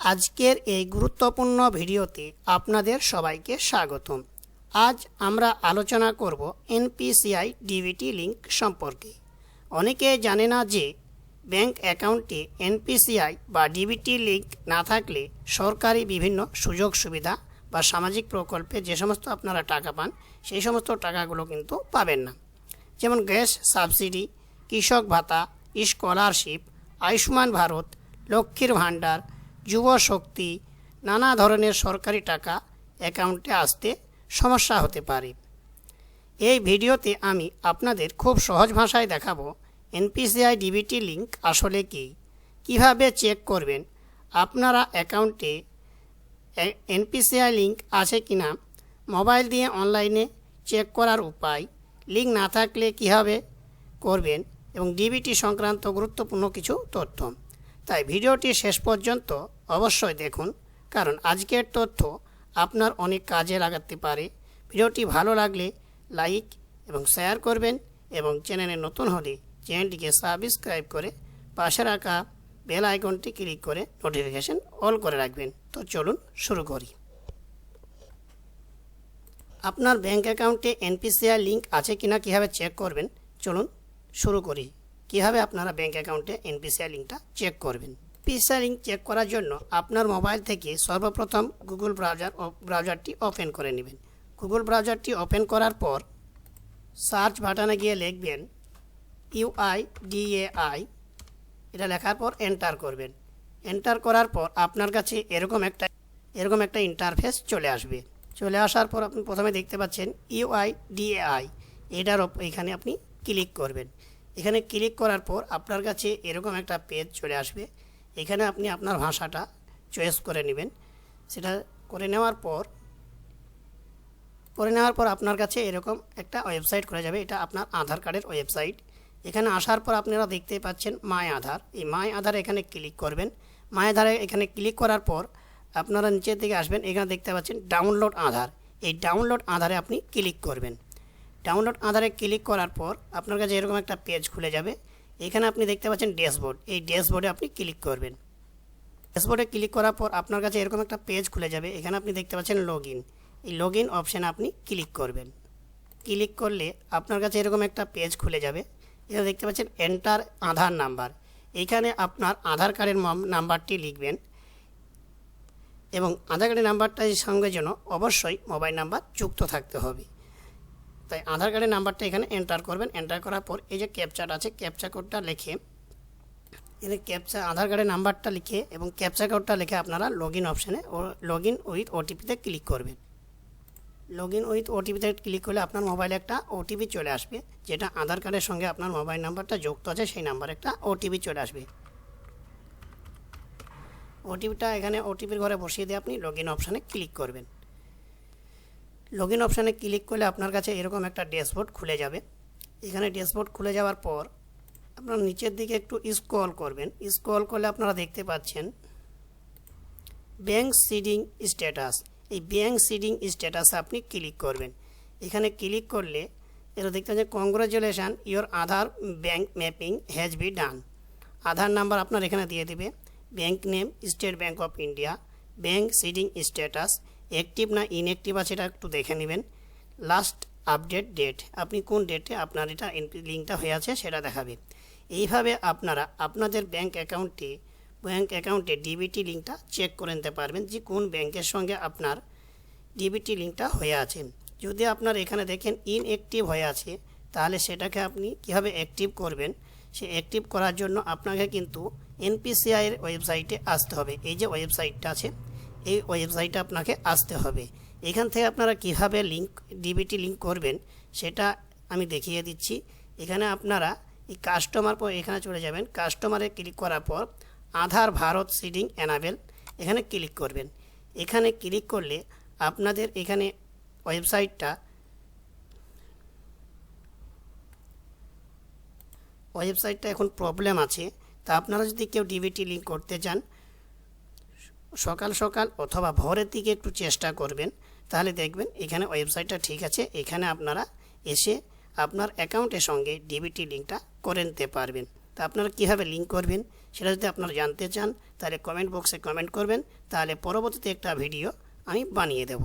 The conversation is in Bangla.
আজকের এই গুরুত্বপূর্ণ ভিডিওতে আপনাদের সবাইকে স্বাগতম। আজ আমরা আলোচনা করব এনপিসিআই ডিবিটি লিঙ্ক সম্পর্কে। অনেকে জানে না যে ব্যাংক অ্যাকাউন্টে এনপিসিআই বা ডিবিটি লিঙ্ক না থাকলে সরকারি বিভিন্ন সুযোগ সুবিধা বা সামাজিক প্রকল্পে যে সমস্ত আপনারা টাকা পান সেই সমস্ত টাকাগুলো কিন্তু পাবেন না। যেমন গ্যাস সাবসিডি, কৃষক ভাতা, স্কলারশিপ, আয়ুষ্মান ভারত, লক্ষ্মীর ভাণ্ডার, যুব শক্তি, নানা ধরনের সরকারি টাকা অ্যাকাউন্টে আসতে সমস্যা হতে পারে। এই ভিডিওতে আমি আপনাদের খুব সহজ ভাষায় দেখাবো এনপিসিআই ডিবিটি লিঙ্ক আসলে কী, কীভাবে চেক করবেন আপনারা অ্যাকাউন্টে এনপিসিআই লিঙ্ক আছে কি না, মোবাইল দিয়ে অনলাইনে চেক করার উপায়, লিঙ্ক না থাকলে কীভাবে করবেন এবং ডিবিটি সংক্রান্ত গুরুত্বপূর্ণ কিছু তথ্য। তাই ভিডিওটি শেষ পর্যন্ত অবশ্যই দেখুন, কারণ আজকের তথ্য আপনার অনেক কাজে লাগাতে পারে। ভিডিওটি ভালো লাগলে লাইক এবং শেয়ার করবেন এবং চ্যানেলে নতুন হলে চ্যানেলটিকে সাবস্ক্রাইব করে পাশে রাখা বেল আইকনটি ক্লিক করে নোটিফিকেশন অল করে রাখবেন। তো চলুন শুরু করি। আপনার ব্যাংক অ্যাকাউন্টে এনপিসিআই লিঙ্ক আছে কিনা কীভাবে চেক করবেন, চলুন শুরু করি। কীভাবে আপনারা ব্যাংক অ্যাকাউন্টে এনপিসিআই লিঙ্কটা চেক করবেন। এনপিসিআই লিঙ্ক চেক করার জন্য আপনার মোবাইল থেকে সর্বপ্রথম গুগল ব্রাউজারটি ওপেন করে নেবেন। গুগল ব্রাউজারটি ওপেন করার পর সার্চ বাটনে গিয়ে লিখবেন UIDAI, এটা লেখার পর এন্টার করবেন। এন্টার করার পর আপনার কাছে এরকম একটা ইন্টারফেস চলে আসবে। চলে আসার পর আপনি প্রথমে দেখতে পাচ্ছেন UIDAI, এটার এখানে আপনি ক্লিক করবেন। এখানে ক্লিক করার পর আপনার কাছে এরকম একটা পেজ চলে আসবে। এখানে আপনি আপনার ভাষাটা চয়েস করে নেবেন। সেটা করে নেওয়ার পর আপনার কাছে এরকম একটা ওয়েবসাইট খুলে যাবে। এটা আপনার আধার কার্ডের ওয়েবসাইট। এখানে আসার পর আপনারা দেখতে পাচ্ছেন মাই আধার। এই মাই আধারে এখানে ক্লিক করবেন। মাই আধারে এখানে ক্লিক করার পর আপনারা নিচের দিকে আসবেন। এখানে দেখতে পাচ্ছেন ডাউনলোড আধার। এই ডাউনলোড আধারে আপনি ক্লিক করবেন। ডাউনলোড আধারে ক্লিক করার পর আপনার কাছে এরকম একটা পেজ খুলে যাবে। এখানে আপনি দেখতে পাচ্ছেন ড্যাশবোর্ড। এই ড্যাশবোর্ডে আপনি ক্লিক করবেন। ড্যাশবোর্ডে ক্লিক করার পর আপনার কাছে এরকম একটা পেজ খুলে যাবে। এখানে আপনি দেখতে পাচ্ছেন লগইন। এই লগইন অপশানে আপনি ক্লিক করবেন। ক্লিক করলে আপনার কাছে এরকম একটা পেজ খুলে যাবে। এখানে দেখতে পাচ্ছেন এন্টার আধার নাম্বার। এইখানে আপনার আধার কার্ডের নাম্বারটি লিখবেন এবং আধার কার্ডের নাম্বারটার সঙ্গে যেন অবশ্যই মোবাইল নাম্বার যুক্ত থাকতে হবে। তাই আধার কার্ডের নাম্বারটা এখানে এন্টার করবেন। এন্টার করার পর এই যে ক্যাপচাটা আছে, ক্যাপচা কোডটা লিখে আধার কার্ডের নাম্বারটা লিখে এবং ক্যাপচা কোডটা লিখে আপনারা লগইন অপশানে লগইন উইথ ওটিপিতে ক্লিক করবেন। লগইন উইথ ওটিপিতে ক্লিক করলে আপনার মোবাইলে একটা ওটিপি চলে আসবে, যেটা আধার কার্ডের সঙ্গে আপনার মোবাইল নাম্বারটা যুক্ত আছে সেই নাম্বারে একটা ওটিপি চলে আসবে। ওটিপিটা এখানে ওটিপির ঘরে বসিয়ে দিয়ে আপনি লগইন অপশানে ক্লিক করবেন। লগইন অপশানে ক্লিক করলে আপনার কাছে এরকম একটা ড্যাশবোর্ড খুলে যাবে। এখানে ড্যাশবোর্ড খুলে যাওয়ার পর আপনারা নিচের দিকে একটু স্ক্রল করবেন। স্ক্রল করলে আপনারা দেখতে পাচ্ছেন ব্যাংক সিডিং স্ট্যাটাস। এই ব্যাংক সিডিং স্ট্যাটাসে আপনি ক্লিক করবেন। এখানে ক্লিক করলে এটা দেখতে পাচ্ছেন congratulation your Aadhaar bank mapping has be done. Aadhaar number আপনার এখানে দিয়ে দেবে, bank name state bank of India, bank seeding status active না ইনঅ্যাক্টিভ আছে এটা একটু দেখে নেবেন। লাস্ট আপডেট ডেট, আপনি কোন ডেটে আপনার এটা লিঙ্কটা হয়ে আছে সেটা দেখাবে। এইভাবে আপনারা আপনাদের ব্যাংক অ্যাকাউন্টে ডিবিটি লিঙ্কটা চেক করে নিতে পারবেন যে কোন ব্যাংকের সঙ্গে আপনার ডিবিটি লিঙ্কটা হয়ে আছে। যদি আপনার এখানে দেখেন ইনঅ্যাক্টিভ হয়ে আছে, তাহলে সেটাকে আপনি কীভাবে অ্যাক্টিভ করবেন, সে অ্যাক্টিভ করার জন্য আপনাকে কিন্তু এনপিসিআইয়ের ওয়েবসাইটে আসতে হবে। এই যে ওয়েবসাইটটা আছে এই ওয়েবসাইটে আপনাকে আসতে হবে। এখান থেকে আপনারা কীভাবে ডিবিটি লিঙ্ক করবেন সেটা আমি দেখিয়ে দিচ্ছি। এখানে আপনারা এই কাস্টমার পর এখানে চলে যাবেন। কাস্টমারে ক্লিক করার পর আধার ভারত সিডিং এনাবেল এখানে ক্লিক করবেন। এখানে ক্লিক করলে আপনাদের এখানে ওয়েবসাইটটা এখন প্রবলেম আছে। তা আপনারা যদি কেউ ডিবিটি লিঙ্ক করতে চান সকাল সকাল অথবা ভোরের দিকে একটু চেষ্টা করবেন, তাহলে দেখবেন এখানে ওয়েবসাইটটা ঠিক আছে। এখানে আপনারা এসে আপনার অ্যাকাউন্টের সঙ্গে ডিবিটি লিঙ্কটা করে নিতে পারবেন। তা আপনারা কীভাবে লিঙ্ক করবেন সেটা যদি আপনারা জানতে চান তাহলে কমেন্ট বক্সে কমেন্ট করবেন, তাহলে পরবর্তীতে একটা ভিডিও আমি বানিয়ে দেব।